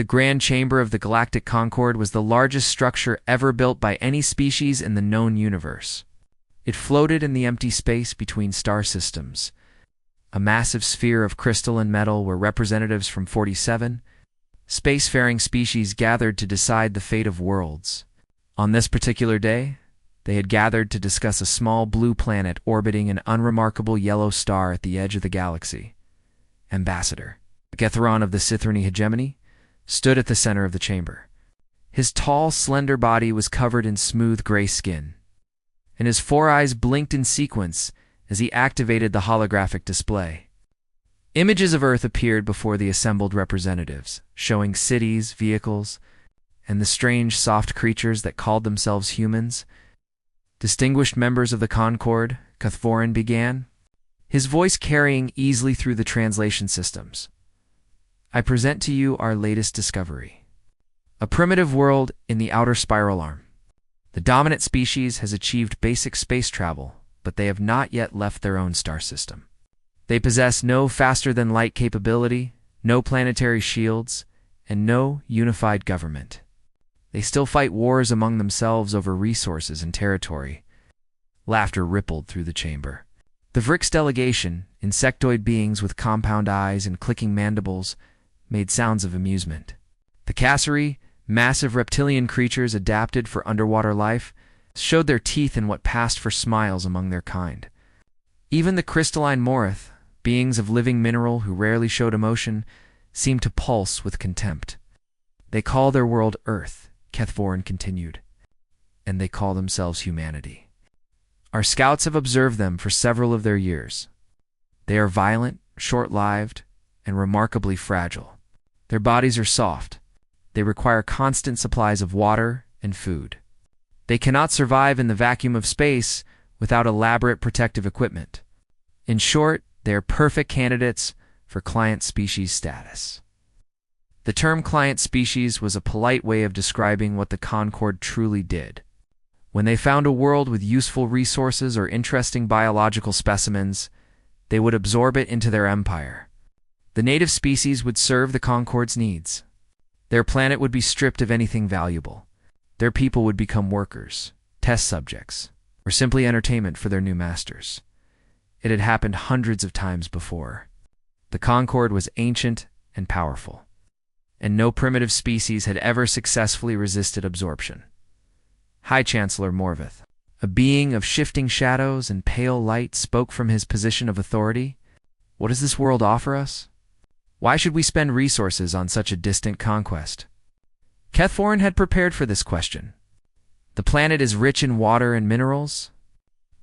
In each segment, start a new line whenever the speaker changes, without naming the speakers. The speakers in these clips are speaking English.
The Grand Chamber of the Galactic Concord was the largest structure ever built by any species in the known universe. It floated in the empty space between star systems, a massive sphere of crystal and metal where representatives from 47 spacefaring species gathered to decide the fate of worlds. On this particular day, they had gathered to discuss a small blue planet orbiting an unremarkable yellow star at the edge of the galaxy. Ambassador Gethron of the Sithrini hegemony stood at the center of the chamber. His tall, slender body was covered in smooth gray skin, and his four eyes blinked in sequence as he activated the holographic display. Images of Earth appeared before the assembled representatives, showing cities, vehicles, and the strange, soft creatures that called themselves humans. Distinguished members of the Concord, Cuthvorin began, his voice carrying easily through the translation systems. I present to you our latest discovery. A primitive world in the outer spiral arm. The dominant species has achieved basic space travel, but they have not yet left their own star system. They possess no faster-than-light capability, no planetary shields, and no unified government. They still fight wars among themselves over resources and territory. Laughter rippled through the chamber. The Vrix delegation, insectoid beings with compound eyes and clicking mandibles, made sounds of amusement. The Cassari, massive reptilian creatures adapted for underwater life, showed their teeth in what passed for smiles among their kind. Even the crystalline Morith, beings of living mineral who rarely showed emotion, seemed to pulse with contempt. They call their world Earth, Cuthvorin continued, and they call themselves humanity. Our scouts have observed them for several of their years. They are violent, short-lived, and remarkably fragile. Their bodies are soft. They require constant supplies of water and food. They cannot survive in the vacuum of space without elaborate protective equipment. In short, they are perfect candidates for client species status. The term client species was a polite way of describing what the Concord truly did. When they found a world with useful resources or interesting biological specimens, they would absorb it into their empire. The native species would serve the Concord's needs. Their planet would be stripped of anything valuable. Their people would become workers, test subjects, or simply entertainment for their new masters. It had happened hundreds of times before. The Concord was ancient and powerful, and no primitive species had ever successfully resisted absorption. High Chancellor Morvith, a being of shifting shadows and pale light, spoke from his position of authority. What does this world offer us? Why should we spend resources on such a distant conquest? Cuthvorin had prepared for this question. The planet is rich in water and minerals.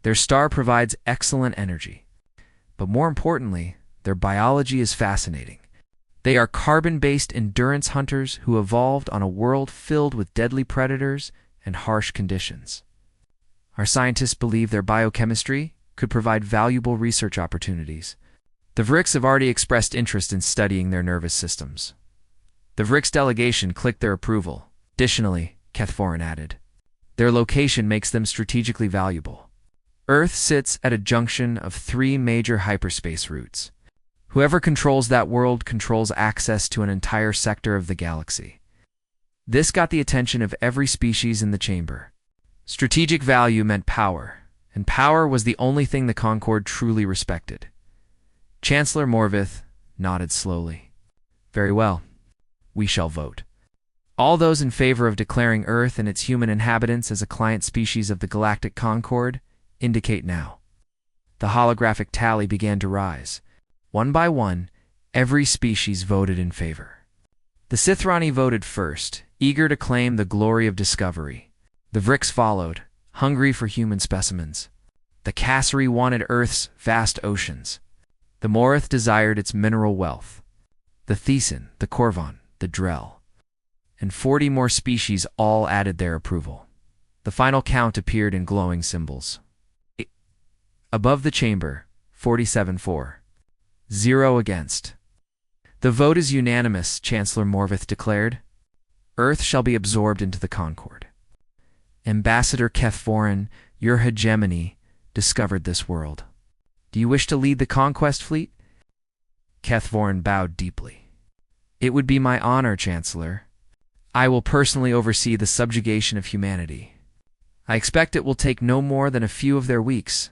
Their star provides excellent energy. But more importantly, their biology is fascinating. They are carbon-based endurance hunters who evolved on a world filled with deadly predators and harsh conditions. Our scientists believe their biochemistry could provide valuable research opportunities. The Vrix have already expressed interest in studying their nervous systems. The Vrix delegation clicked their approval. Additionally, Cuthvorin added, their location makes them strategically valuable. Earth sits at a junction of three major hyperspace routes. Whoever controls that world controls access to an entire sector of the galaxy. This got the attention of every species in the chamber. Strategic value meant power, and power was the only thing the Concord truly respected. Chancellor Morvith nodded slowly. Very well. We shall vote. All those in favor of declaring Earth and its human inhabitants as a client species of the Galactic Concord indicate now. The holographic tally began to rise. One by one, every species voted in favor. The Sithrani voted first, eager to claim the glory of discovery. The Vrix followed, hungry for human specimens. The Cassari wanted Earth's vast oceans. The Morith desired its mineral wealth. The Thesan, the Corvon, the Drell, and 40 more species all added their approval. The final count appeared in glowing symbols. Above the chamber, 47-4. 0 against. The vote is unanimous, Chancellor Morvith declared. Earth shall be absorbed into the Concord. Ambassador Cuthvorin, your hegemony discovered this world. Do you wish to lead the conquest fleet? Cuthvorin bowed deeply. It would be my honor, Chancellor. I will personally oversee the subjugation of humanity. I expect it will take no more than a few of their weeks.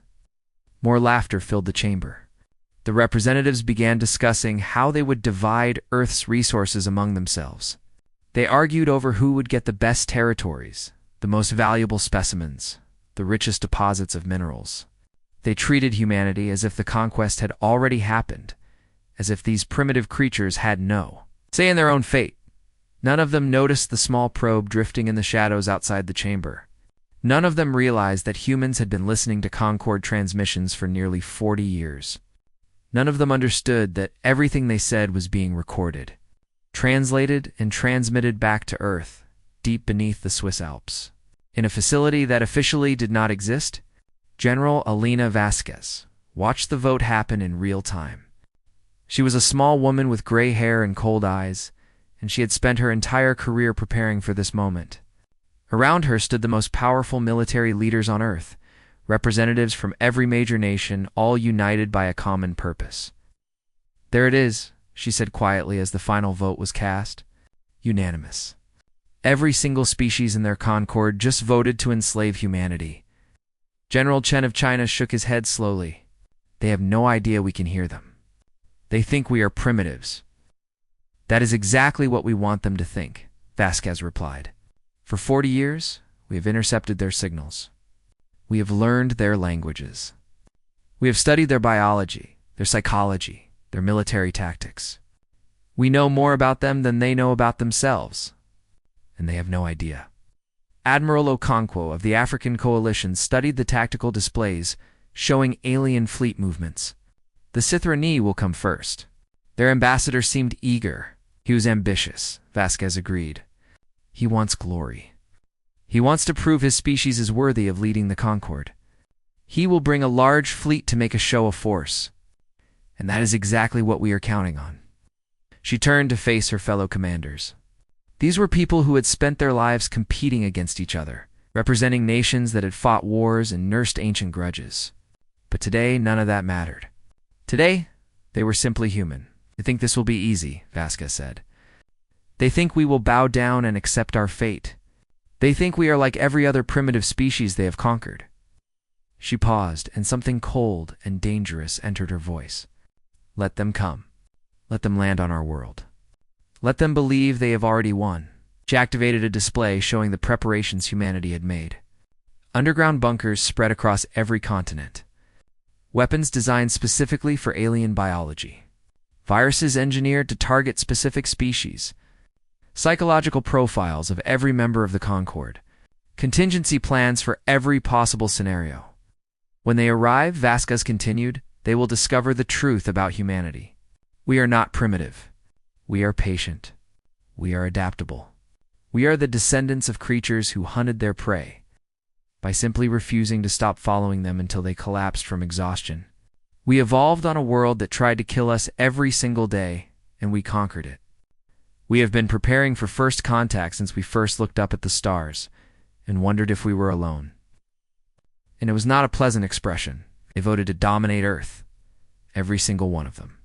More laughter filled the chamber. The representatives began discussing how they would divide Earth's resources among themselves. They argued over who would get the best territories, the most valuable specimens, the richest deposits of minerals. They treated humanity as if the conquest had already happened, as if these primitive creatures had no say in their own fate. None of them noticed the small probe drifting in the shadows outside the chamber. None of them realized that humans had been listening to Concord transmissions for nearly 40 years. None of them understood that everything they said was being recorded, translated and transmitted back to Earth, deep beneath the Swiss Alps. In a facility that officially did not exist, General Alina Vasquez watched the vote happen in real time. She was a small woman with gray hair and cold eyes, and she had spent her entire career preparing for this moment. Around her stood the most powerful military leaders on Earth, representatives from every major nation, all united by a common purpose. "There it is," she said quietly as the final vote was cast. "Unanimous. Every single species in their concord just voted to enslave humanity." General Chen of China shook his head slowly. "They have no idea we can hear them. They think we are primitives." "That is exactly what we want them to think," Vasquez replied. "For 40 years, we have intercepted their signals. We have learned their languages. We have studied their biology, their psychology, their military tactics. We know more about them than they know about themselves, and they have no idea." Admiral Okonkwo of the African Coalition studied the tactical displays, showing alien fleet movements. "The Sithrani will come first." Their ambassador seemed eager. He was ambitious, Vasquez agreed. He wants glory. He wants to prove his species is worthy of leading the Concord. He will bring a large fleet to make a show of force. And that is exactly what we are counting on. She turned to face her fellow commanders. These were people who had spent their lives competing against each other, representing nations that had fought wars and nursed ancient grudges. But today, none of that mattered. Today, they were simply human. "They think this will be easy," Vasquez said. "They think we will bow down and accept our fate. They think we are like every other primitive species they have conquered." She paused, and something cold and dangerous entered her voice. "Let them come. Let them land on our world. Let them believe they have already won." She activated a display showing the preparations humanity had made. Underground bunkers spread across every continent. Weapons designed specifically for alien biology. Viruses engineered to target specific species. Psychological profiles of every member of the Concord. Contingency plans for every possible scenario. When they arrive, Vasquez continued, they will discover the truth about humanity. We are not primitive. We are patient. We are adaptable. We are the descendants of creatures who hunted their prey by simply refusing to stop following them until they collapsed from exhaustion. We evolved on a world that tried to kill us every single day, and we conquered it. We have been preparing for first contact since we first looked up at the stars and wondered if we were alone. And it was not a pleasant expression. They voted to dominate Earth, every single one of them.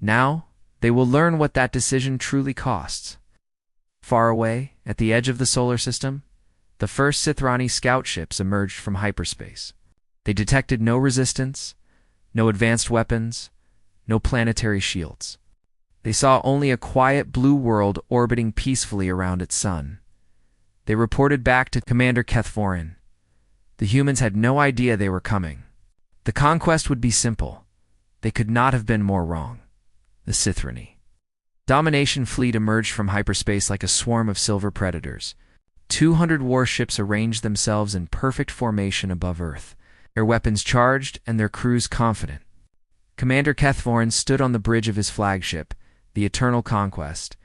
Now, they will learn what that decision truly costs. Far away, at the edge of the solar system, the first Sithrani scout ships emerged from hyperspace. They detected no resistance, no advanced weapons, no planetary shields. They saw only a quiet blue world orbiting peacefully around its sun. They reported back to Commander Kethvorin. The humans had no idea they were coming. The conquest would be simple. They could not have been more wrong. The Sithrani. Domination fleet emerged from hyperspace like a swarm of silver predators. 200 warships arranged themselves in perfect formation above Earth, their weapons charged and their crews confident. Commander Kethvorin stood on the bridge of his flagship, the Eternal Conquest,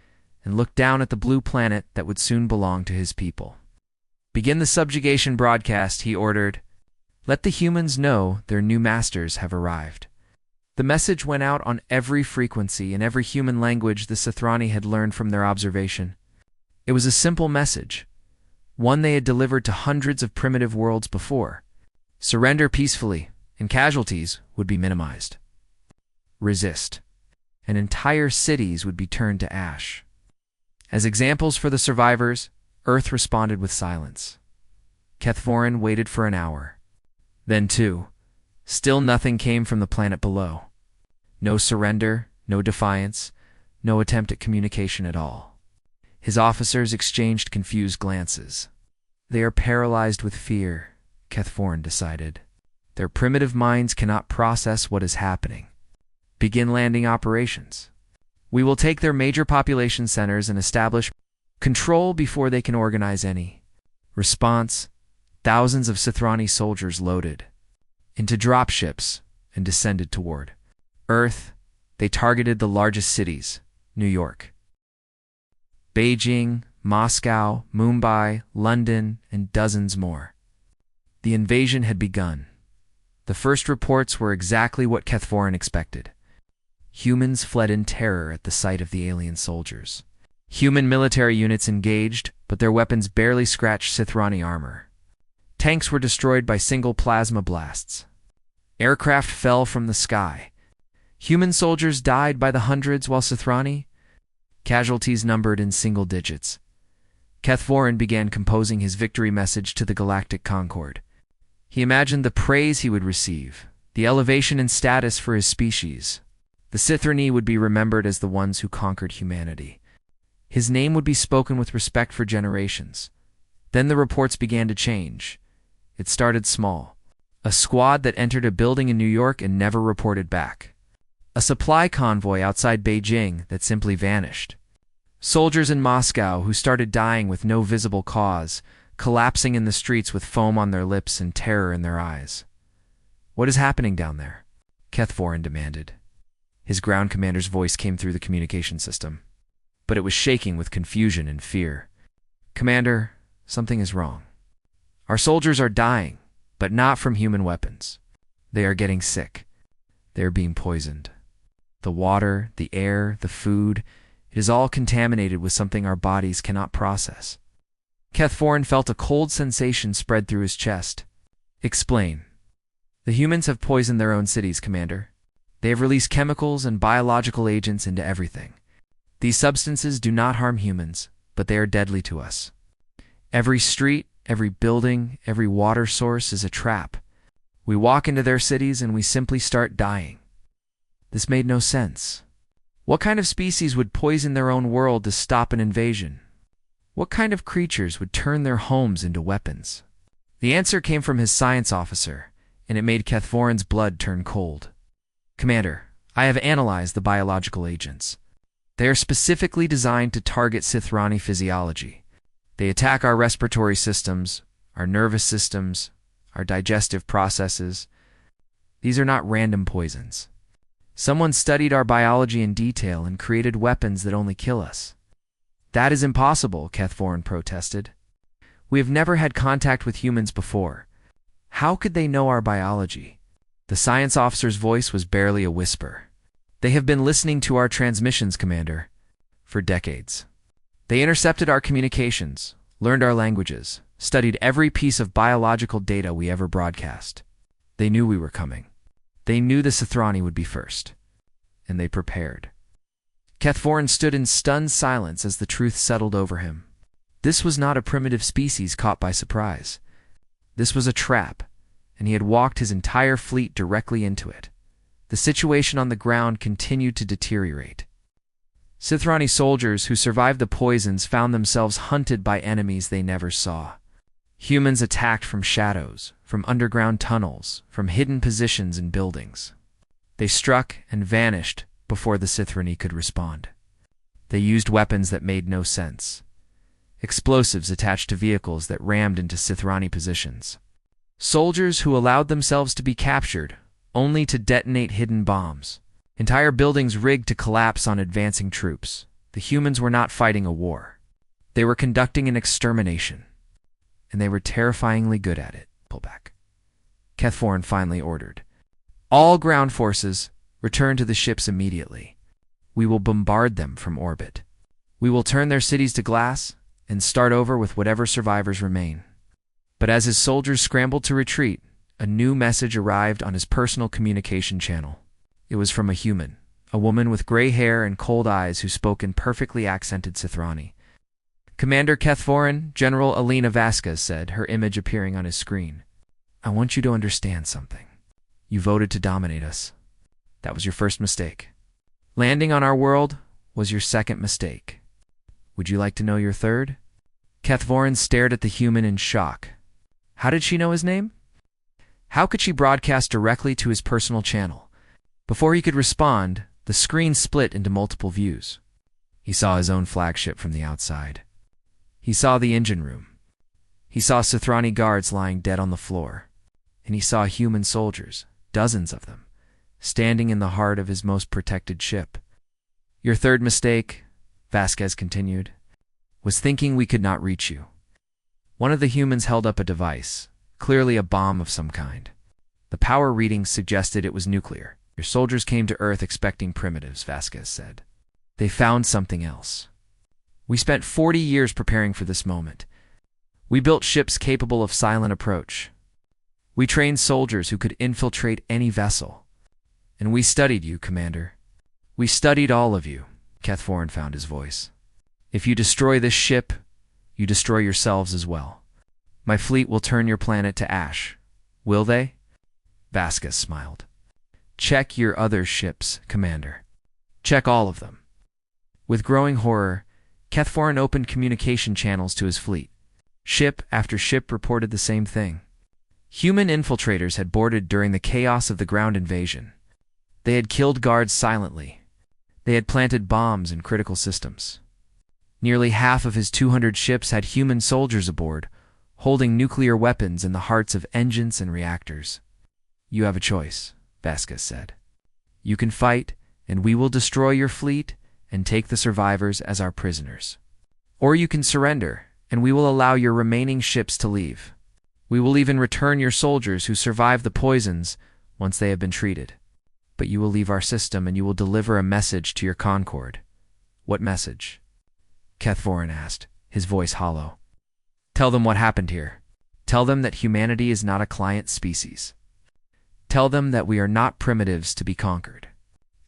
and looked down at the blue planet that would soon belong to his people. "Begin the subjugation broadcast," he ordered. "Let the humans know their new masters have arrived." The message went out on every frequency in every human language the Sithrani had learned from their observation. It was a simple message, one they had delivered to hundreds of primitive worlds before. Surrender peacefully, and casualties would be minimized. Resist, and entire cities would be turned to ash. As examples for the survivors, Earth responded with silence. Kethvorin waited for an hour. Then two. Still nothing came from the planet below. No surrender, no defiance, no attempt at communication at all. His officers exchanged confused glances. They are paralyzed with fear, Kethvorin decided. Their primitive minds cannot process what is happening. Begin landing operations. We will take their major population centers and establish control before they can organize any. Response: thousands of Sithrani soldiers loaded into dropships and descended toward Earth. They targeted the largest cities: New York, Beijing, Moscow, Mumbai, London, and dozens more. The invasion had begun. The first reports were exactly what Kethvorin expected. Humans fled in terror at the sight of the alien soldiers. Human military units engaged, but their weapons barely scratched Sithrani armor. Tanks were destroyed by single plasma blasts. Aircraft fell from the sky. Human soldiers died by the hundreds, while Sithrani casualties numbered in single digits. Kethvorin began composing his victory message to the Galactic Concord. He imagined the praise he would receive, the elevation in status for his species. The Sithrani would be remembered as the ones who conquered humanity. His name would be spoken with respect for generations. Then the reports began to change. It started small. A squad that entered a building in New York and never reported back. A supply convoy outside Beijing that simply vanished. Soldiers in Moscow who started dying with no visible cause, collapsing in the streets with foam on their lips and terror in their eyes. "What is happening down there?" Kethvorin demanded. His ground commander's voice came through the communication system, but it was shaking with confusion and fear. "Commander, something is wrong. Our soldiers are dying, but not from human weapons. They are getting sick. They are being poisoned. The water, the air, the food, it is all contaminated with something our bodies cannot process." Kethvorin felt a cold sensation spread through his chest. "Explain." "The humans have poisoned their own cities, Commander. They have released chemicals and biological agents into everything. These substances do not harm humans, but they are deadly to us. Every street, every building, every water source is a trap. We walk into their cities and we simply start dying." This made no sense. What kind of species would poison their own world to stop an invasion? What kind of creatures would turn their homes into weapons? The answer came from his science officer, and it made Kethvorin's blood turn cold. "Commander, I have analyzed the biological agents. They are specifically designed to target Sithrani physiology. They attack our respiratory systems, our nervous systems, our digestive processes. These are not random poisons. Someone studied our biology in detail and created weapons that only kill us." "That is impossible," Kethvorin protested. "We have never had contact with humans before. How could they know our biology?" The science officer's voice was barely a whisper. "They have been listening to our transmissions, Commander, for decades. They intercepted our communications, learned our languages, studied every piece of biological data we ever broadcast. They knew we were coming. They knew the Sithrani would be first, and they prepared." Kethvorin stood in stunned silence as the truth settled over him. This was not a primitive species caught by surprise. This was a trap, and he had walked his entire fleet directly into it. The situation on the ground continued to deteriorate. Sithrani soldiers who survived the poisons found themselves hunted by enemies they never saw. Humans attacked from shadows, from underground tunnels, from hidden positions in buildings. They struck and vanished before the Sithrani could respond. They used weapons that made no sense. Explosives attached to vehicles that rammed into Sithrani positions. Soldiers who allowed themselves to be captured, only to detonate hidden bombs. Entire buildings rigged to collapse on advancing troops. The humans were not fighting a war. They were conducting an extermination. And they were terrifyingly good at it. Pull back. Kethvorin finally ordered. "All ground forces, return to the ships immediately. We will bombard them from orbit. We will turn their cities to glass and start over with whatever survivors remain." But as his soldiers scrambled to retreat, a new message arrived on his personal communication channel. It was from a human, a woman with gray hair and cold eyes who spoke in perfectly accented Sithrani. "Commander Kethvorin," General Alina Vasquez said, her image appearing on his screen. "I want you to understand something. You voted to dominate us. That was your first mistake. Landing on our world was your second mistake. Would you like to know your third?" Kethvorin stared at the human in shock. How did she know his name? How could she broadcast directly to his personal channel? Before he could respond, the screen split into multiple views. He saw his own flagship from the outside. He saw the engine room. He saw Sithrani guards lying dead on the floor. And he saw human soldiers, dozens of them, standing in the heart of his most protected ship. "Your third mistake," Vasquez continued, "was thinking we could not reach you." One of the humans held up a device, clearly a bomb of some kind. The power readings suggested it was nuclear. "Your soldiers came to Earth expecting primitives," Vasquez said. "They found something else. We spent 40 years preparing for this moment. We built ships capable of silent approach. We trained soldiers who could infiltrate any vessel. And we studied you, Commander. We studied all of you," Kethvorin found his voice. "If you destroy this ship, you destroy yourselves as well. My fleet will turn your planet to ash. Will they?" Vasquez smiled. "Check your other ships, Commander. Check all of them." With growing horror, Kethvorin opened communication channels to his fleet. Ship after ship reported the same thing. Human infiltrators had boarded during the chaos of the ground invasion. They had killed guards silently. They had planted bombs in critical systems. Nearly half of his 200 ships had human soldiers aboard, holding nuclear weapons in the hearts of engines and reactors. "You have a choice," Vasquez said. "You can fight, and we will destroy your fleet and take the survivors as our prisoners. Or you can surrender, and we will allow your remaining ships to leave. We will even return your soldiers who survived the poisons once they have been treated. But you will leave our system and you will deliver a message to your Concord." "What message?" Kethvorin asked, his voice hollow. "Tell them what happened here. Tell them that humanity is not a client species. Tell them that we are not primitives to be conquered.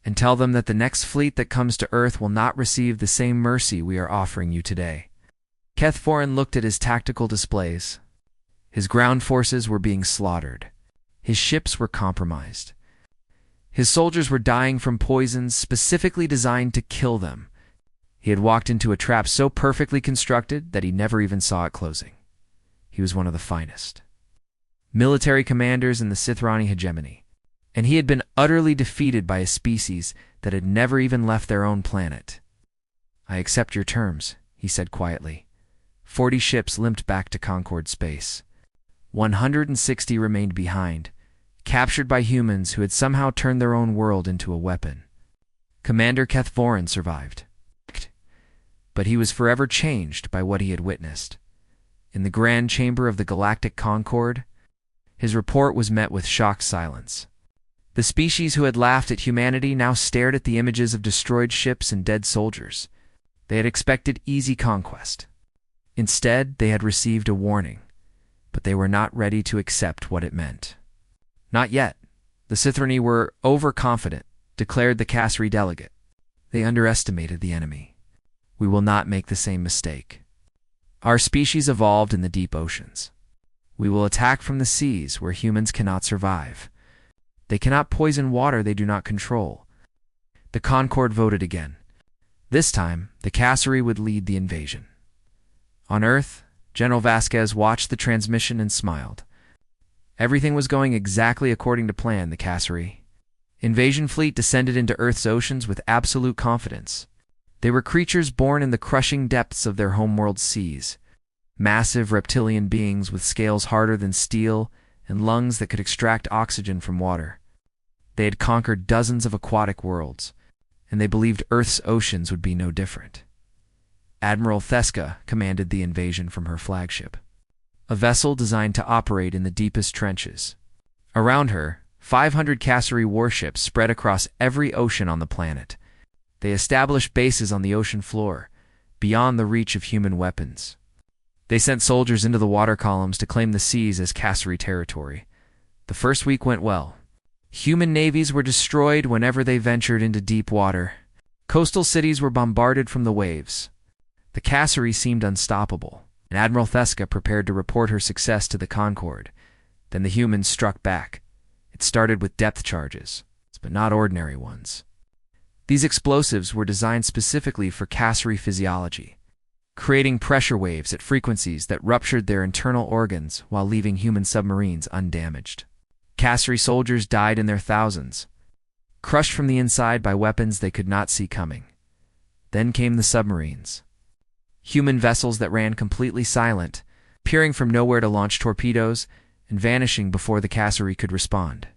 And tell them that the next fleet that comes to Earth will not receive the same mercy we are offering you today." Kethvorin looked at his tactical displays. His ground forces were being slaughtered. His ships were compromised. His soldiers were dying from poisons specifically designed to kill them. He had walked into a trap so perfectly constructed that he never even saw it closing. He was one of the finest military commanders in the Sithrani hegemony, and he had been utterly defeated by a species that had never even left their own planet. "I accept your terms," he said quietly. 40 ships limped back to Concord space. 160 remained behind, captured by humans who had somehow turned their own world into a weapon. Commander Kethvorin survived. But he was forever changed by what he had witnessed. In the grand chamber of the Galactic Concord, his report was met with shocked silence. The species who had laughed at humanity now stared at the images of destroyed ships and dead soldiers. They had expected easy conquest. Instead, they had received a warning, but they were not ready to accept what it meant. "Not yet." The Sithrani were overconfident, declared the Cassari delegate. "They underestimated the enemy. We will not make the same mistake. Our species evolved in the deep oceans. We will attack from the seas where humans cannot survive. They cannot poison water they do not control." The Concord voted again. This time, the Cassari would lead the invasion. On Earth, General Vasquez watched the transmission and smiled. Everything was going exactly according to plan, the Cassari. Invasion fleet descended into Earth's oceans with absolute confidence. They were creatures born in the crushing depths of their homeworld seas. Massive reptilian beings with scales harder than steel and lungs that could extract oxygen from water. They had conquered dozens of aquatic worlds, and they believed Earth's oceans would be no different. Admiral Theska commanded the invasion from her flagship, a vessel designed to operate in the deepest trenches. Around her, 500 Cassari warships spread across every ocean on the planet. They established bases on the ocean floor, beyond the reach of human weapons. They sent soldiers into the water columns to claim the seas as Cassari territory. The first week went well. Human navies were destroyed whenever they ventured into deep water. Coastal cities were bombarded from the waves. The Cassari seemed unstoppable, and Admiral Theska prepared to report her success to the Concorde. Then the humans struck back. It started with depth charges, but not ordinary ones. These explosives were designed specifically for Cassari physiology, creating pressure waves at frequencies that ruptured their internal organs while leaving human submarines undamaged. Cassari soldiers died in their thousands, crushed from the inside by weapons they could not see coming. Then came the submarines. Human vessels that ran completely silent, appearing from nowhere to launch torpedoes and vanishing before the Cassari could respond.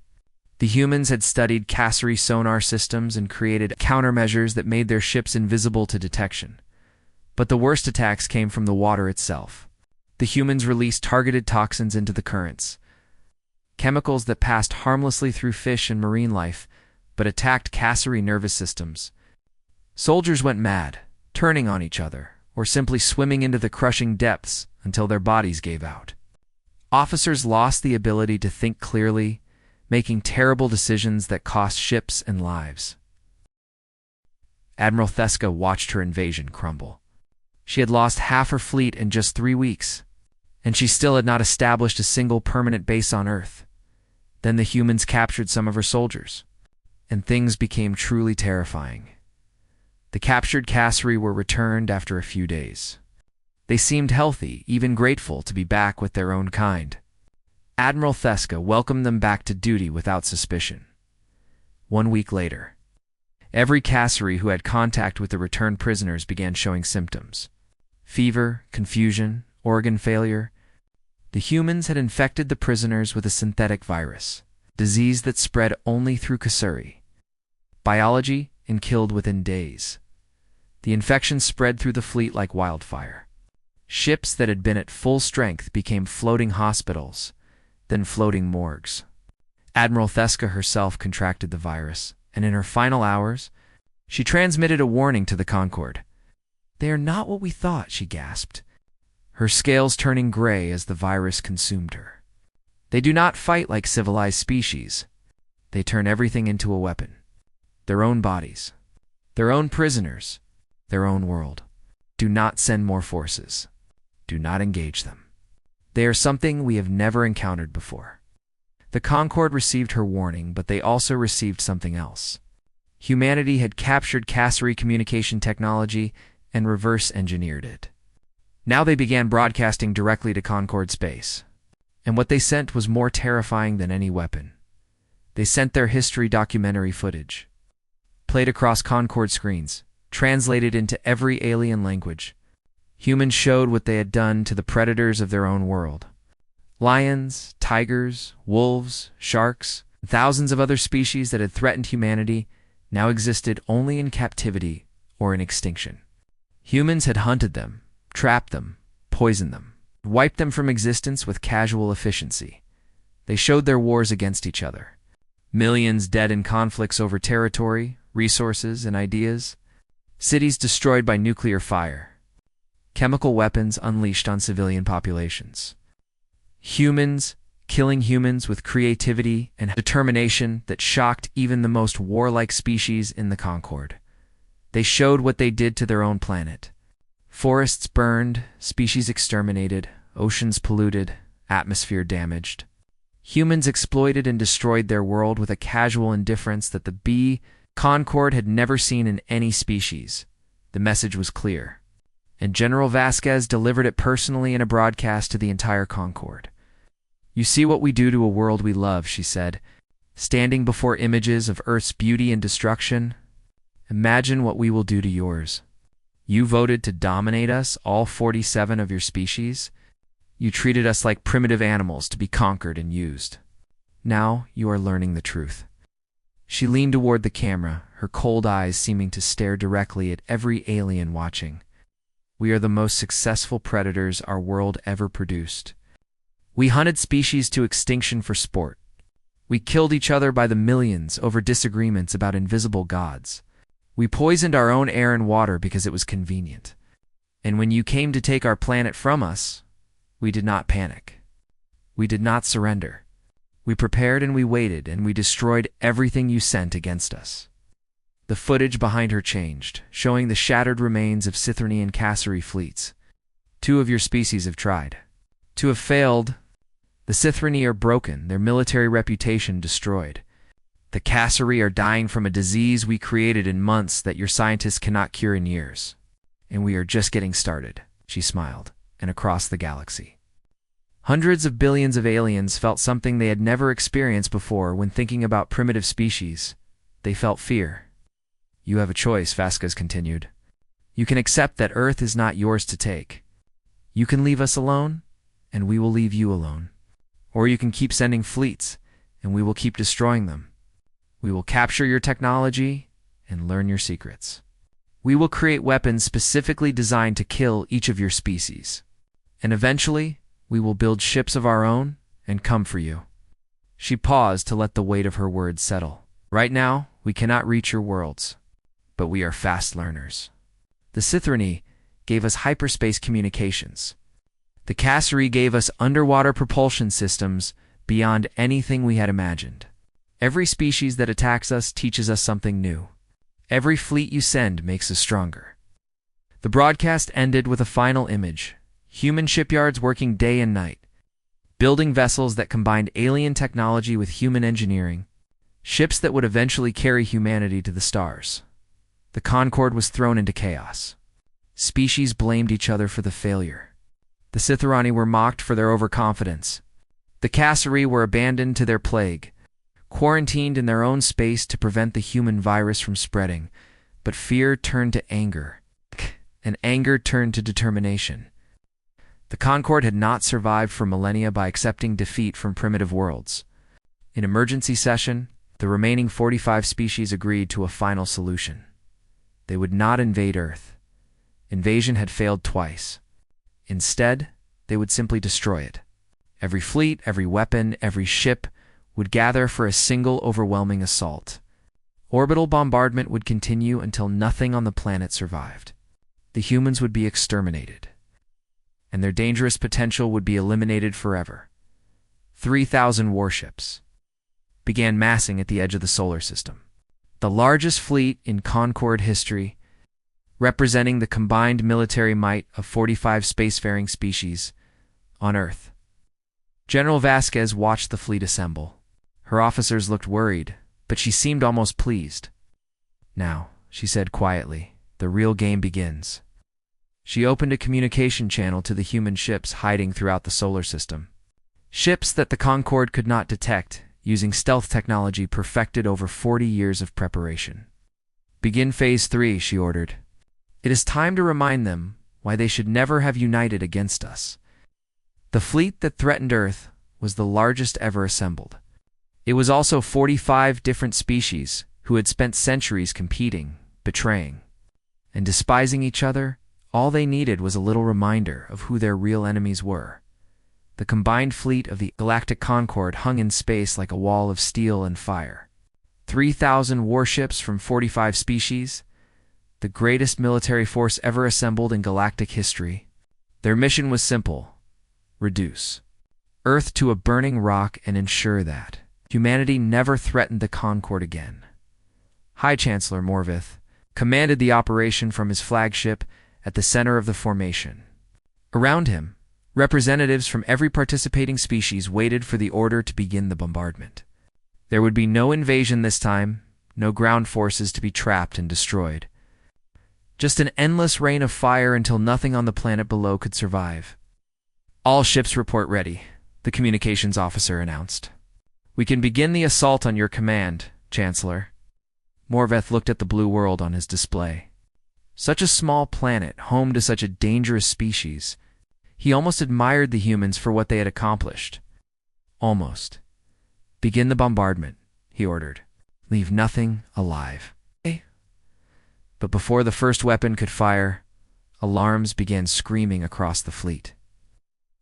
The humans had studied Cassari sonar systems and created countermeasures that made their ships invisible to detection. But the worst attacks came from the water itself. The humans released targeted toxins into the currents, chemicals that passed harmlessly through fish and marine life, but attacked Cassari nervous systems. Soldiers went mad, turning on each other, or simply swimming into the crushing depths until their bodies gave out. Officers lost the ability to think clearly, making terrible decisions that cost ships and lives. Admiral Theska watched her invasion crumble. She had lost half her fleet in just 3 weeks, and she still had not established a single permanent base on Earth. Then the humans captured some of her soldiers, and things became truly terrifying. The captured Cassari were returned after a few days. They seemed healthy, even grateful to be back with their own kind. Admiral Theska welcomed them back to duty without suspicion. 1 week later, every Cassari who had contact with the returned prisoners began showing symptoms: fever, confusion, organ failure. The humans had infected the prisoners with a synthetic virus, disease that spread only through Cassari biology and killed within days. The infection spread through the fleet like wildfire. Ships that had been at full strength became floating hospitals, then floating morgues. Admiral Theska herself contracted the virus, and in her final hours, she transmitted a warning to the Concorde. "They are not what we thought," she gasped, her scales turning gray as the virus consumed her. "They do not fight like civilized species. They turn everything into a weapon. Their own bodies, their own prisoners, their own world. Do not send more forces. Do not engage them. They are something we have never encountered before." The Concorde received her warning, but they also received something else. Humanity had captured Cassari communication technology and reverse-engineered it. Now they began broadcasting directly to Concorde space. And what they sent was more terrifying than any weapon. They sent their history documentary footage, played across Concorde screens, translated into every alien language. Humans showed what they had done to the predators of their own world. Lions, tigers, wolves, sharks, and thousands of other species that had threatened humanity now existed only in captivity or in extinction. Humans had hunted them, trapped them, poisoned them, wiped them from existence with casual efficiency. They showed their wars against each other. Millions dead in conflicts over territory, resources, and ideas. Cities destroyed by nuclear fire. Chemical weapons unleashed on civilian populations. Humans killing humans with creativity and determination that shocked even the most warlike species in the Concorde. They showed what they did to their own planet. Forests burned, species exterminated, oceans polluted, atmosphere damaged. Humans exploited and destroyed their world with a casual indifference that the Concorde had never seen in any species. The message was clear, and General Vasquez delivered it personally in a broadcast to the entire Concorde. "You see what we do to a world we love," she said, standing before images of Earth's beauty and destruction. "Imagine what we will do to yours. You voted to dominate us, all 47 of your species. You treated us like primitive animals to be conquered and used. Now you are learning the truth." She leaned toward the camera, her cold eyes seeming to stare directly at every alien watching. "We are the most successful predators our world ever produced. We hunted species to extinction for sport. We killed each other by the millions over disagreements about invisible gods. We poisoned our own air and water because it was convenient. And when you came to take our planet from us, we did not panic. We did not surrender. We prepared and we waited, and we destroyed everything you sent against us." The footage behind her changed, showing the shattered remains of Scythrony and Cassari fleets. "Two of your species have tried to have failed. The Scythrony are broken, their military reputation destroyed. The Cassari are dying from a disease we created in months that your scientists cannot cure in years. And we are just getting started," she smiled, and across the galaxy. Hundreds of billions of aliens felt something they had never experienced before when thinking about primitive species. They felt fear. "You have a choice," Vasquez continued. "You can accept that Earth is not yours to take. You can leave us alone, and we will leave you alone. Or you can keep sending fleets, and we will keep destroying them. We will capture your technology and learn your secrets. We will create weapons specifically designed to kill each of your species. And eventually, we will build ships of our own and come for you." She paused to let the weight of her words settle. "Right now, we cannot reach your worlds, but we are fast learners. The Scythrony gave us hyperspace communications. The Cassari gave us underwater propulsion systems beyond anything we had imagined. Every species that attacks us teaches us something new. Every fleet you send makes us stronger." The broadcast ended with a final image: human shipyards working day and night, building vessels that combined alien technology with human engineering, ships that would eventually carry humanity to the stars. The Concorde was thrown into chaos. Species blamed each other for the failure. The Scythrony were mocked for their overconfidence. The Cassari were abandoned to their plague, quarantined in their own space to prevent the human virus from spreading. But fear turned to anger, and anger turned to determination. The Concorde had not survived for millennia by accepting defeat from primitive worlds. In emergency session, the remaining 45 species agreed to a final solution. They would not invade Earth. Invasion had failed twice. Instead, they would simply destroy it. Every fleet, every weapon, every ship would gather for a single overwhelming assault. Orbital bombardment would continue until nothing on the planet survived. The humans would be exterminated, and their dangerous potential would be eliminated forever. 3,000 warships began massing at the edge of the solar system. The largest fleet in Concorde history, representing the combined military might of 45 spacefaring species on Earth. General Vasquez watched the fleet assemble. Her officers looked worried, but she seemed almost pleased. "Now," she said quietly, "the real game begins." She opened a communication channel to the human ships hiding throughout the solar system. Ships that the Concorde could not detect, using stealth technology perfected over 40 years of preparation. "Begin Phase 3, she ordered. "It is time to remind them why they should never have united against us." The fleet that threatened Earth was the largest ever assembled. It was also 45 different species who had spent centuries competing, betraying, and despising each other. All they needed was a little reminder of who their real enemies were. The combined fleet of the Galactic Concorde hung in space like a wall of steel and fire. 3,000 warships from 45 species, the greatest military force ever assembled in galactic history. Their mission was simple: reduce Earth to a burning rock and ensure that humanity never threatened the Concorde again. High Chancellor Morvith commanded the operation from his flagship at the center of the formation. Around him, representatives from every participating species waited for the order to begin the bombardment. There would be no invasion this time, no ground forces to be trapped and destroyed. Just an endless rain of fire until nothing on the planet below could survive. "All ships report ready," the communications officer announced. "We can begin the assault on your command, Chancellor." Morveth looked at the blue world on his display. Such a small planet, home to such a dangerous species. He almost admired the humans for what they had accomplished. Almost. "Begin the bombardment," he ordered. "Leave nothing alive." But before the first weapon could fire, alarms began screaming across the fleet.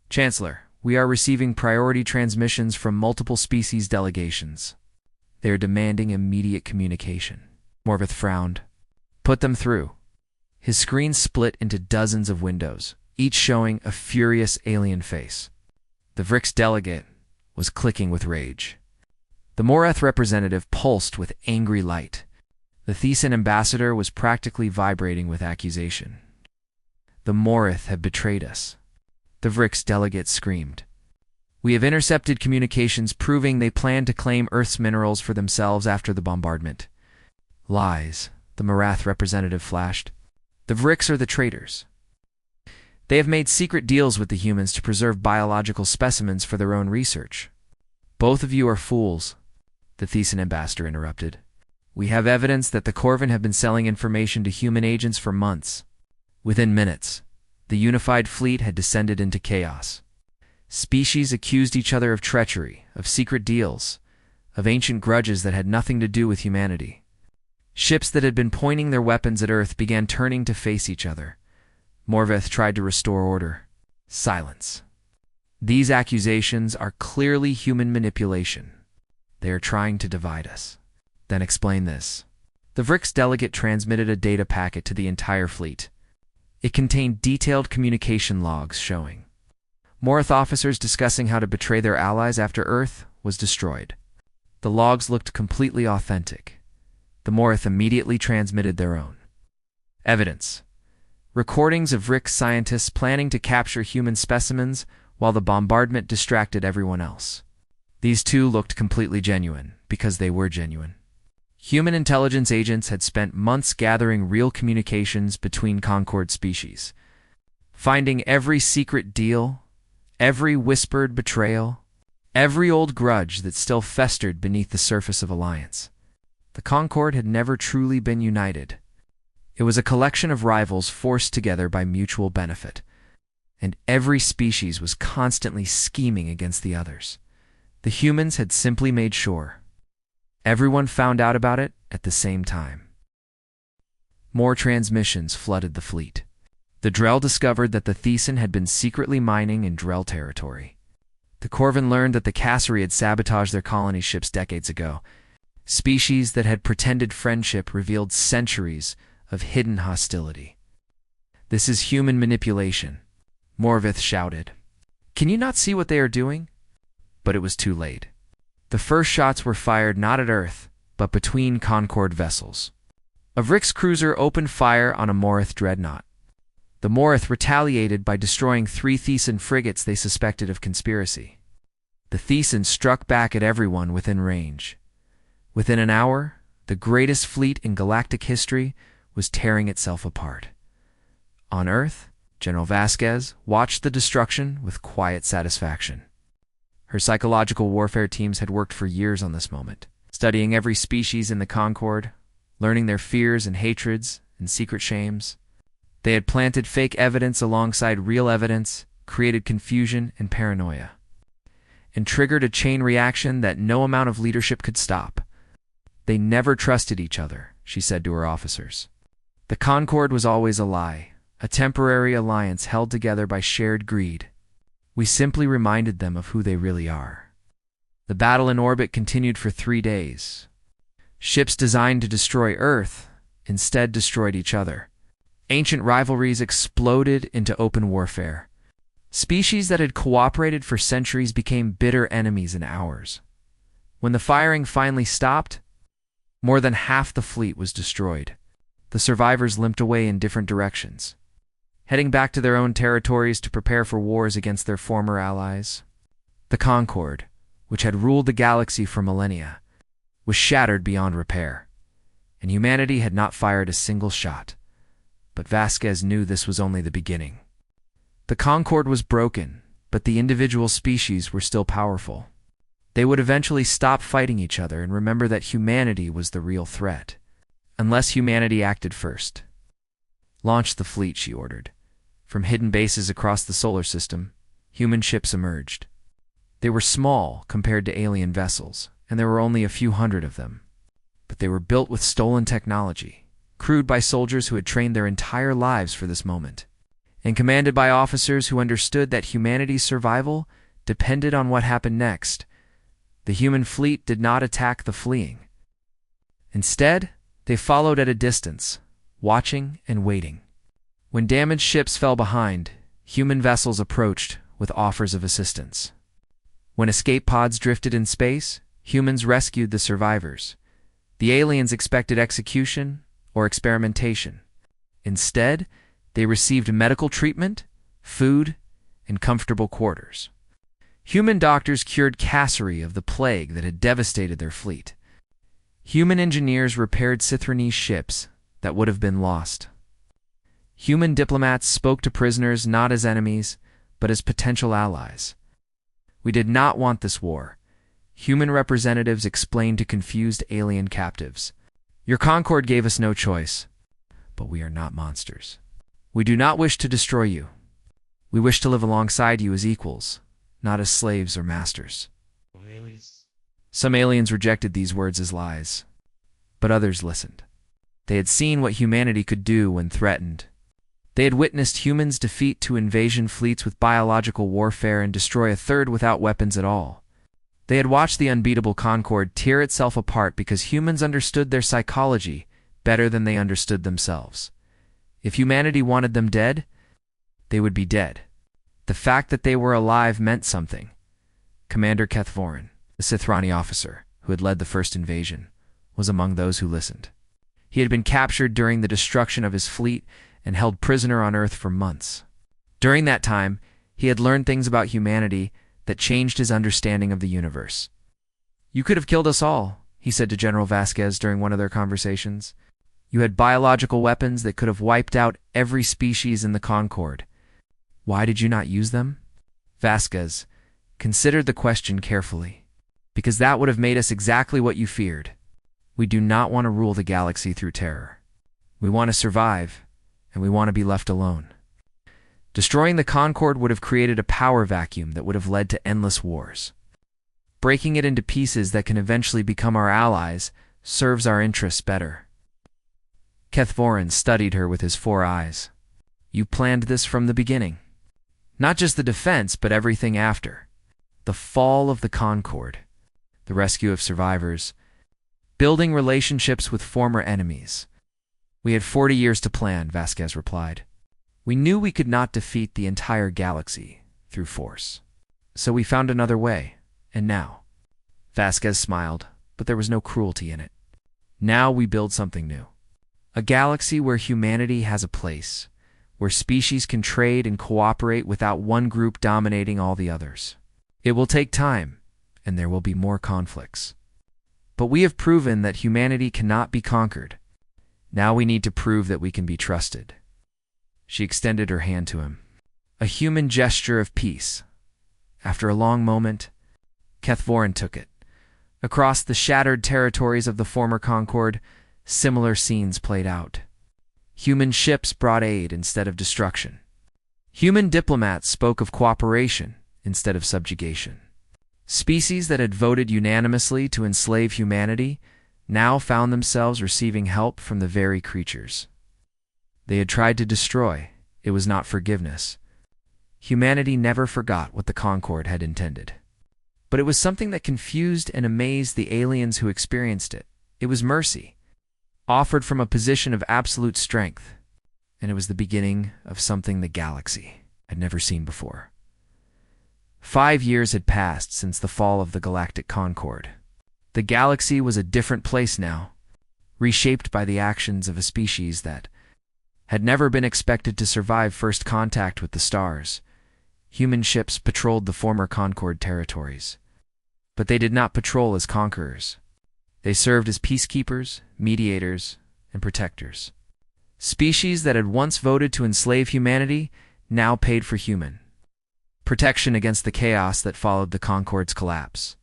"Chancellor, we are receiving priority transmissions from multiple species delegations. They are demanding immediate communication." Morveth frowned. "Put them through." His screen split into dozens of windows, each showing a furious alien face. The Vrix delegate was clicking with rage. The Moreth representative pulsed with angry light. The Thesan ambassador was practically vibrating with accusation. The Moreth have betrayed us. The Vrix delegate screamed. We have intercepted communications proving they plan to claim Earth's minerals for themselves after the bombardment. Lies, the Morath representative flashed. The Vrix are the traitors. They have made secret deals with the humans to preserve biological specimens for their own research. Both of you are fools, the Thesan ambassador interrupted. We have evidence that the Corvin have been selling information to human agents for months. Within minutes, the unified fleet had descended into chaos. Species accused each other of treachery, of secret deals, of ancient grudges that had nothing to do with humanity. Ships that had been pointing their weapons at Earth began turning to face each other. Morveth tried to restore order. Silence. These accusations are clearly human manipulation. They are trying to divide us. Then explain this. The Vrix delegate transmitted a data packet to the entire fleet. It contained detailed communication logs showing Morith officers discussing how to betray their allies after Earth was destroyed. The logs looked completely authentic. The Morith immediately transmitted their own evidence. Recordings of Vrix scientists planning to capture human specimens while the bombardment distracted everyone else. These two looked completely genuine, because they were genuine. Human intelligence agents had spent months gathering real communications between Concord species, finding every secret deal, every whispered betrayal, every old grudge that still festered beneath the surface of Alliance. The Concord had never truly been united. It was a collection of rivals forced together by mutual benefit, and every species was constantly scheming against the others. The humans had simply made sure everyone found out about it at the same time. More transmissions flooded the fleet. The Drell discovered that the Thesan had been secretly mining in Drell territory. The Corvin learned that the Cassari had sabotaged their colony ships decades ago. Species that had pretended friendship revealed centuries of hidden hostility. This is human manipulation, Morvith shouted. Can you not see what they are doing? But it was too late. The first shots were fired not at Earth, but between Concord vessels. A Vrix cruiser opened fire on a Morith dreadnought. The Morith retaliated by destroying 3 Thesan frigates they suspected of conspiracy. The Thesan struck back at everyone within range. Within an hour, the greatest fleet in galactic history was tearing itself apart. On Earth, General Vasquez watched the destruction with quiet satisfaction. Her psychological warfare teams had worked for years on this moment, studying every species in the Concord, learning their fears and hatreds and secret shames. They had planted fake evidence alongside real evidence, created confusion and paranoia, and triggered a chain reaction that no amount of leadership could stop. They never trusted each other, she said to her officers. The Concord was always a lie, a temporary alliance held together by shared greed. We simply reminded them of who they really are. The battle in orbit continued for 3 days. Ships designed to destroy Earth instead destroyed each other. Ancient rivalries exploded into open warfare. Species that had cooperated for centuries became bitter enemies in hours. When the firing finally stopped, more than half the fleet was destroyed. The survivors limped away in different directions, heading back to their own territories to prepare for wars against their former allies. The Concord, which had ruled the galaxy for millennia, was shattered beyond repair, and humanity had not fired a single shot. But Vasquez knew this was only the beginning. The Concord was broken, but the individual species were still powerful. They would eventually stop fighting each other and remember that humanity was the real threat, unless humanity acted first. Launch the fleet, she ordered. From hidden bases across the solar system, human ships emerged. They were small compared to alien vessels, and there were only a few hundred of them. But they were built with stolen technology, crewed by soldiers who had trained their entire lives for this moment, and commanded by officers who understood that humanity's survival depended on what happened next. The human fleet did not attack the fleeing. Instead, they followed at a distance, watching and waiting. When damaged ships fell behind, human vessels approached with offers of assistance. When escape pods drifted in space, humans rescued the survivors. The aliens expected execution or experimentation. Instead, they received medical treatment, food, and comfortable quarters. Human doctors cured Cassari of the plague that had devastated their fleet. Human engineers repaired Sithronese ships that would have been lost. Human diplomats spoke to prisoners not as enemies, but as potential allies. We did not want this war. Human representatives explained to confused alien captives. Your Concord gave us no choice, but we are not monsters. We do not wish to destroy you. We wish to live alongside you as equals, not as slaves or masters. Some aliens rejected these words as lies, but others listened. They had seen what humanity could do when threatened. They had witnessed humans defeat two invasion fleets with biological warfare and destroy a third without weapons at all. They had watched the unbeatable Concord tear itself apart because humans understood their psychology better than they understood themselves. If humanity wanted them dead, they would be dead. The fact that they were alive meant something. Commander Kethvorin, the Sithrani officer who had led the first invasion, was among those who listened. He had been captured during the destruction of his fleet and held prisoner on Earth for months. During that time, he had learned things about humanity that changed his understanding of the universe. You could have killed us all, he said to General Vasquez during one of their conversations. You had biological weapons that could have wiped out every species in the Concord. Why did you not use them? Vasquez considered the question carefully. Because that would have made us exactly what you feared. We do not want to rule the galaxy through terror. We want to survive, and we want to be left alone. Destroying the Concord would have created a power vacuum that would have led to endless wars. Breaking it into pieces that can eventually become our allies serves our interests better. Kethvorin studied her with his 4 eyes. You planned this from the beginning. Not just the defense, but everything after. The fall of the Concord, the rescue of survivors, building relationships with former enemies. We had 40 years to plan, Vasquez replied. We knew we could not defeat the entire galaxy through force. So we found another way, and now. Vasquez smiled, but there was no cruelty in it. Now we build something new. A galaxy where humanity has a place, where species can trade and cooperate without one group dominating all the others. It will take time, and there will be more conflicts. But we have proven that humanity cannot be conquered. Now we need to prove that we can be trusted. She extended her hand to him. A human gesture of peace. After a long moment, Kethvorin took it. Across the shattered territories of the former Concord, similar scenes played out. Human ships brought aid instead of destruction. Human diplomats spoke of cooperation instead of subjugation. Species that had voted unanimously to enslave humanity now found themselves receiving help from the very creatures they had tried to destroy. It was not forgiveness. Humanity never forgot what the Concord had intended. But it was something that confused and amazed the aliens who experienced it. It was mercy, offered from a position of absolute strength, and it was the beginning of something the galaxy had never seen before. 5 years had passed since the fall of the Galactic Concord. The galaxy was a different place now, reshaped by the actions of a species that had never been expected to survive first contact with the stars. Human ships patrolled the former Concord territories. But they did not patrol as conquerors. They served as peacekeepers, mediators, and protectors. Species that had once voted to enslave humanity now paid for human protection against the chaos that followed the Concord's collapse.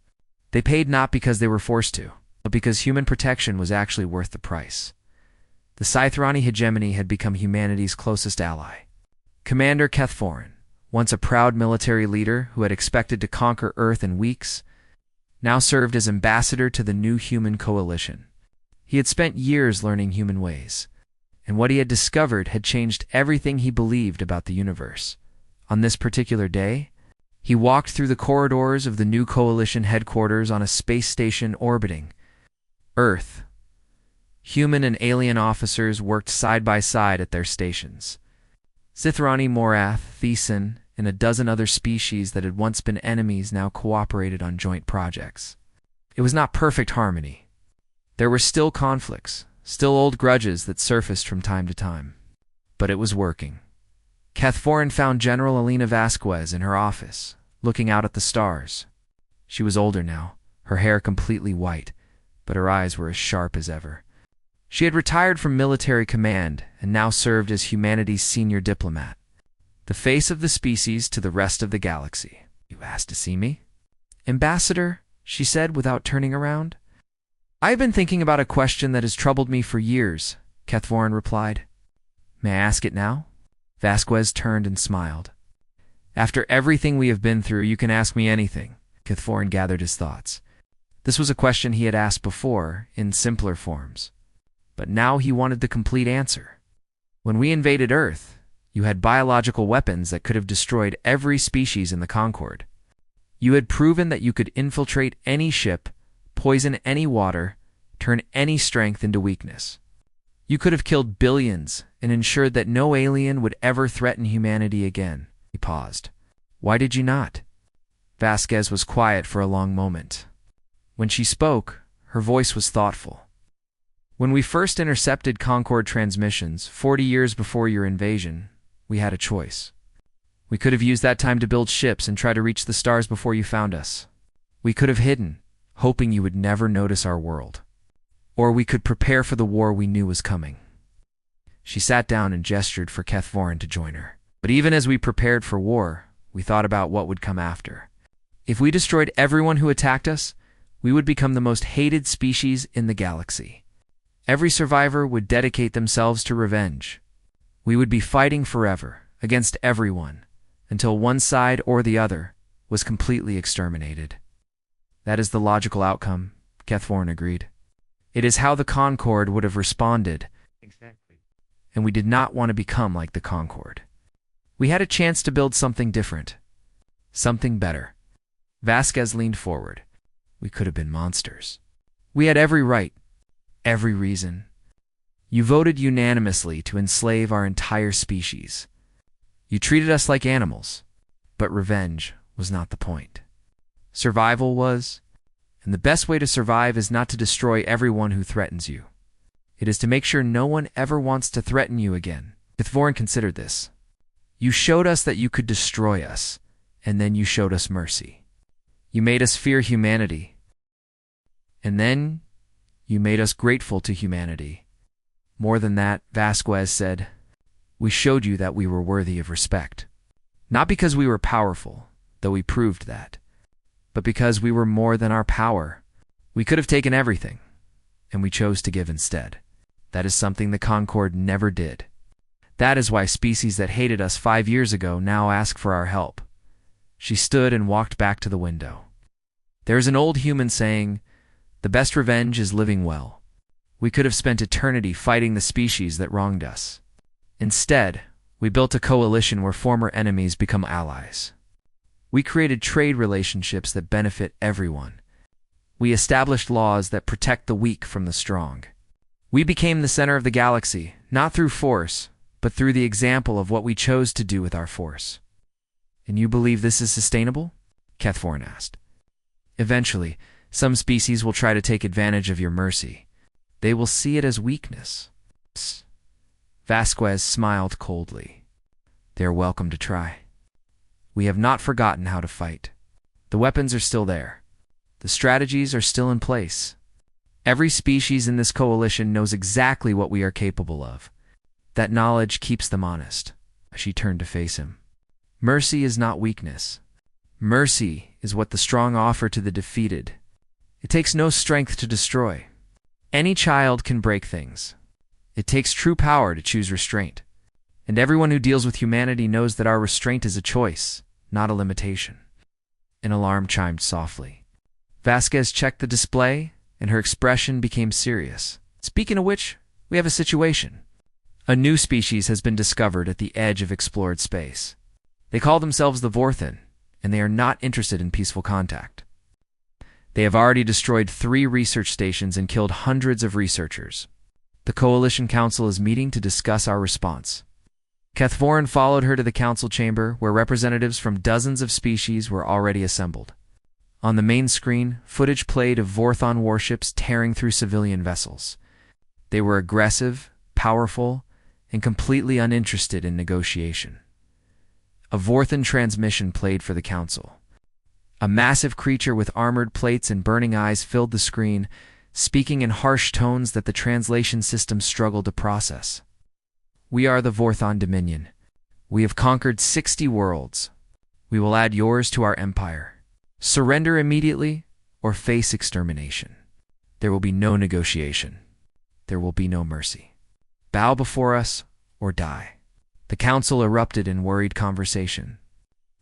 They paid not because they were forced to, but because human protection was actually worth the price. The Sithrani hegemony had become humanity's closest ally. Commander Kethvorin, once a proud military leader who had expected to conquer Earth in weeks, now served as ambassador to the new human coalition. He had spent years learning human ways, and what he had discovered had changed everything he believed about the universe. On this particular day, he walked through the corridors of the new coalition headquarters on a space station orbiting Earth. Human and alien officers worked side by side at their stations. Sithrani Morath, Thesan, and a dozen other species that had once been enemies now cooperated on joint projects. It was not perfect harmony. There were still conflicts, still old grudges that surfaced from time to time. But it was working. Cathforan found General Alina Vasquez in her office, looking out at the stars. She was older now, her hair completely white, but her eyes were as sharp as ever. She had retired from military command and now served as humanity's senior diplomat, the face of the species to the rest of the galaxy. "You asked to see me?" "Ambassador," she said without turning around. "I have been thinking about a question that has troubled me for years," Cathforan replied. "May I ask it now?" Vasquez turned and smiled. "After everything we have been through, you can ask me anything." Cathforan gathered his thoughts. This was a question he had asked before, in simpler forms. But now he wanted the complete answer. "When we invaded Earth, you had biological weapons that could have destroyed every species in the Concord. You had proven that you could infiltrate any ship, poison any water, turn any strength into weakness. You could have killed billions and ensured that no alien would ever threaten humanity again." He paused. "Why did you not?" Vasquez was quiet for a long moment. When she spoke, her voice was thoughtful. "When we first intercepted Concord transmissions, 40 years before your invasion, we had a choice. We could have used that time to build ships and try to reach the stars before you found us. We could have hidden, hoping you would never notice our world. Or we could prepare for the war we knew was coming." She sat down and gestured for Cathforan to join her. "But even as we prepared for war, we thought about what would come after. If we destroyed everyone who attacked us, we would become the most hated species in the galaxy. Every survivor would dedicate themselves to revenge. We would be fighting forever, against everyone, until one side or the other was completely exterminated." "That is the logical outcome," Cathforan agreed. "It is how the Concord would have responded." "Exactly. And we did not want to become like the Concord. We had a chance to build something different, something better." Vasquez leaned forward. "We could have been monsters. We had every right, every reason. You voted unanimously to enslave our entire species. You treated us like animals, but revenge was not the point. Survival was, and the best way to survive is not to destroy everyone who threatens you. It is to make sure no one ever wants to threaten you again." Cathforan considered this. "You showed us that you could destroy us, and then you showed us mercy. You made us fear humanity, and then you made us grateful to humanity. More than that," Vasquez said, "we showed you that we were worthy of respect. Not because we were powerful, though we proved that, but because we were more than our power. We could have taken everything, and we chose to give instead. That is something the Concord never did. That is why species that hated us 5 years ago now ask for our help." She stood and walked back to the window. "There is an old human saying, 'The best revenge is living well.' We could have spent eternity fighting the species that wronged us. Instead, we built a coalition where former enemies become allies. We created trade relationships that benefit everyone. We established laws that protect the weak from the strong. We became the center of the galaxy, not through force, but through the example of what we chose to do with our force." "And you believe this is sustainable?" Cathforan asked. "Eventually, some species will try to take advantage of your mercy. They will see it as weakness." Vasquez smiled coldly. "They are welcome to try. We have not forgotten how to fight. The weapons are still there. The strategies are still in place. Every species in this coalition knows exactly what we are capable of. That knowledge keeps them honest." She turned to face him. "Mercy is not weakness. Mercy is what the strong offer to the defeated. It takes no strength to destroy. Any child can break things. It takes true power to choose restraint. And everyone who deals with humanity knows that our restraint is a choice, not a limitation." An alarm chimed softly. Vasquez checked the display, and her expression became serious. "Speaking of which, we have a situation. A new species has been discovered at the edge of explored space. They call themselves the Vorthen, and they are not interested in peaceful contact. They have already destroyed 3 research stations and killed hundreds of researchers. The Coalition Council is meeting to discuss our response." Kethvorin followed her to the council chamber, where representatives from dozens of species were already assembled. On the main screen, footage played of Vorthon warships tearing through civilian vessels. They were aggressive, powerful, and completely uninterested in negotiation. A Vorthon transmission played for the council. A massive creature with armored plates and burning eyes filled the screen, speaking in harsh tones that the translation system struggled to process. "We are the Vorthon Dominion. We have conquered 60 worlds. We will add yours to our empire. Surrender immediately or face extermination. There will be no negotiation. There will be no mercy. Bow before us or die." The council erupted in worried conversation.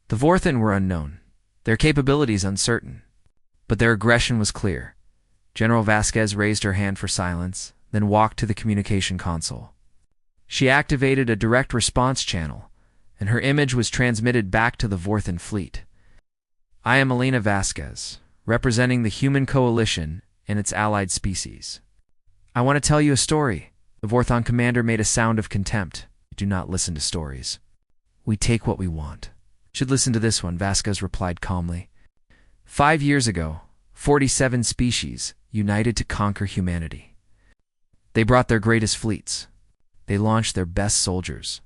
The Vorthon were unknown, their capabilities uncertain, but their aggression was clear. General Vasquez raised her hand for silence, then walked to the communication console. She activated a direct response channel, and her image was transmitted back to the Vorthon fleet. "I am Elena Vasquez, representing the Human Coalition and its allied species. I want to tell you a story." The Vorthon commander made a sound of contempt. "We do not listen to stories. We take what we want." "Should listen to this one," Vasquez replied calmly. 5 years ago, 47 species united to conquer humanity. They brought their greatest fleets. They launched their best soldiers.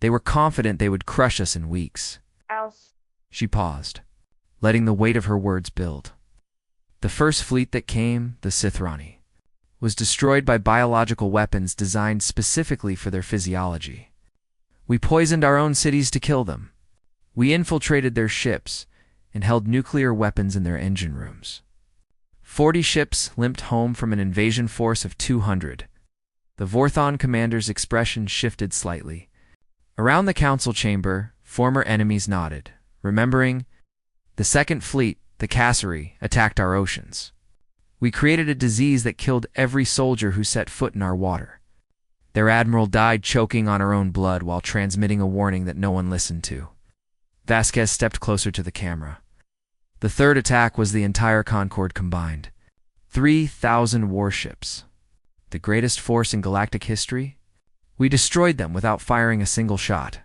They were confident they would crush us in weeks.
Else.
She paused, letting the weight of her words build. The first fleet that came, the Sithrani, was destroyed by biological weapons designed specifically for their physiology. We poisoned our own cities to kill them. We infiltrated their ships and held nuclear weapons in their engine rooms. 40 ships limped home from an invasion force of 200. The Vorthon commander's expression shifted slightly. Around the council chamber, former enemies nodded, remembering. The second fleet, the Cassari, attacked our oceans. We created a disease that killed every soldier who set foot in our water. Their admiral died choking on her own blood while transmitting a warning that no one listened to. Vasquez stepped closer to the camera. The third attack was the entire Concord combined. 3,000 warships. The greatest force in galactic history? We destroyed them without firing a single shot.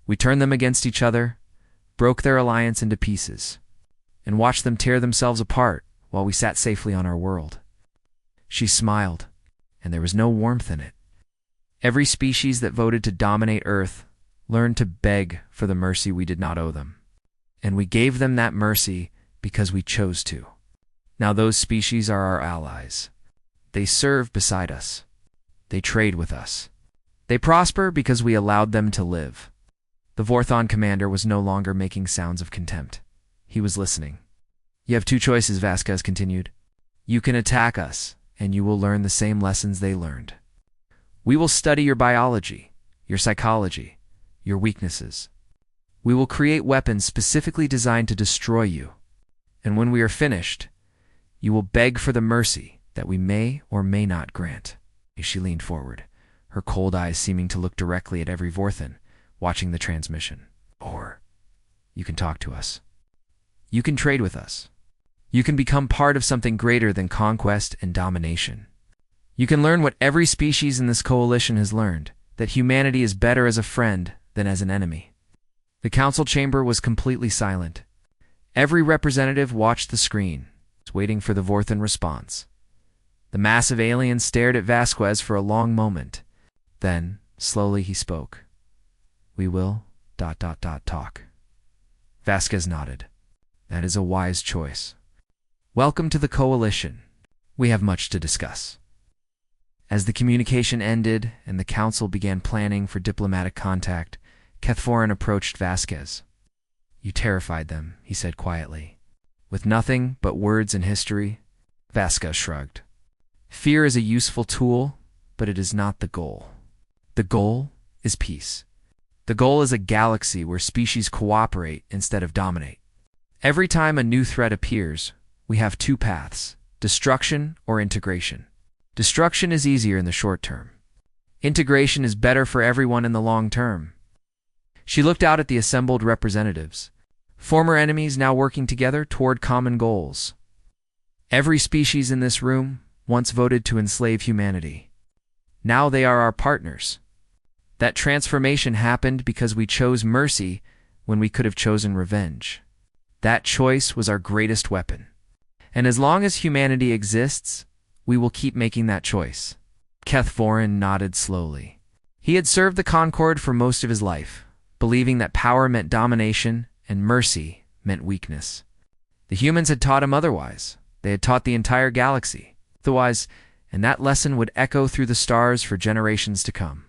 We turned them against each other, broke their alliance into pieces, and watched them tear themselves apart while we sat safely on our world. She smiled, and there was no warmth in it. Every species that voted to dominate Earth learned to beg for the mercy we did not owe them. And we gave them that mercy because we chose to. Now those species are our allies. They serve beside us. They trade with us. They prosper because we allowed them to live. The Vorthon commander was no longer making sounds of contempt. He was listening. "You have 2 choices," Vasquez continued. "You can attack us, and you will learn the same lessons they learned. We will study your biology, your psychology, your weaknesses. We will create weapons specifically designed to destroy you. And when we are finished, you will beg for the mercy that we may or may not grant." She leaned forward, her cold eyes seeming to look directly at every Vorthon, watching the transmission. "Or you can talk to us. You can trade with us. You can become part of something greater than conquest and domination. You can learn what every species in this coalition has learned, that humanity is better as a friend than as an enemy." The council chamber was completely silent. Every representative watched the screen, waiting for the Vorthon response. The massive alien stared at Vasquez for a long moment. Then, slowly he spoke. "We will... talk." Vasquez nodded. "That is a wise choice. Welcome to the coalition. We have much to discuss." As the communication ended and the council began planning for diplomatic contact, Kethvorin approached Vasquez. "You terrified them," he said quietly. "With nothing but words and history." Vasquez shrugged. "Fear is a useful tool, but it is not the goal. The goal is peace. The goal is a galaxy where species cooperate instead of dominate. Every time a new threat appears, we have 2 paths, destruction or integration. Destruction is easier in the short term. Integration is better for everyone in the long term." She looked out at the assembled representatives, former enemies now working together toward common goals. Every species in this room once voted to enslave humanity. Now they are our partners. That transformation happened because we chose mercy when we could have chosen revenge. That choice was our greatest weapon. And as long as humanity exists, we will keep making that choice. Kethvorin nodded slowly. He had served the Concord for most of his life, believing that power meant domination and mercy meant weakness. The humans had taught him otherwise. They had taught the entire galaxy otherwise, and that lesson would echo through the stars for generations to come.